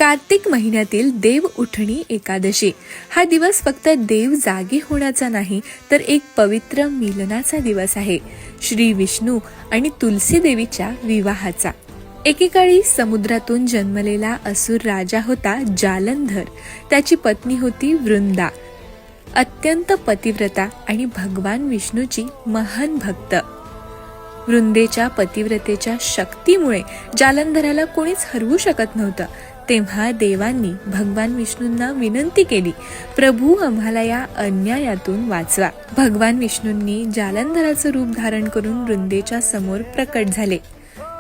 कार्तिक महिन्यातील देव उठणी एकादशी हा दिवस फक्त देव जागे होण्याचा नाही तर एक पवित्र मिलनाचा दिवस आहे. श्री विष्णू आणि तुलसी देवीच्या विवाहाचा. एकेकाळी समुद्रातून जन्मलेला असुर राजा होता जालंधर. त्याची पत्नी होती वृंदा, अत्यंत पतिव्रता आणि भगवान विष्णूची महान भक्त. वृंदेच्या पतिव्रतेच्या शक्तीमुळे जालंधराला कोणीच हरवू शकत नव्हतं. तेव्हा देवांनी भगवान विष्णूंना विनंती केली, प्रभू आम्हाला या अन्यायातून वाचवा. भगवान विष्णूंनी जालंधराचं रूप धारण करून वृंदेच्या समोर प्रकट झाले.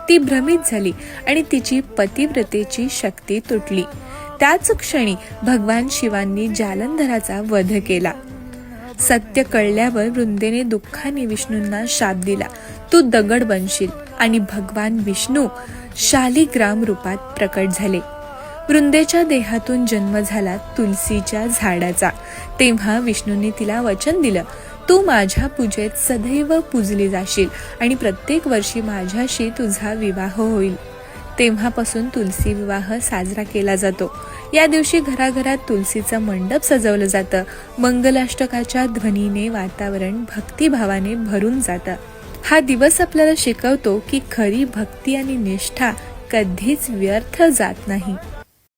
ती भ्रमित झाली आणि तिची पतिव्रतेची शक्ती तुटली. त्याच क्षणी भगवान शिवांनी जालंधराचा वध केला. सत्य कळल्यावर वृंदेने दुःखाने विष्णूंना शाप दिला, तू दगड बनशील. आणि भगवान विष्णू शालिग्राम रूपात प्रकट झाले. वृंदेच्या देहातून जन्म झाला तुलसीच्या झाडाचा. तेव्हा विष्णूंनी तिला वचन दिलं, तू माझ्या पूजेत सदैव पूजली जाशील आणि प्रत्येक वर्षी माझ्याशी तुझा विवाह होईल. तेव्हापासून तुलसी विवाह साजरा केला जातो. या दिवशी घराघरात तुलसीचं मंडप सजवलं जातं. मंगलाष्टकाच्या ध्वनीने वातावरण भक्तिभावाने भरून जातं. हा दिवस आपल्याला शिकवतो की खरी भक्ती आणि निष्ठा कधीच व्यर्थ जात नाही.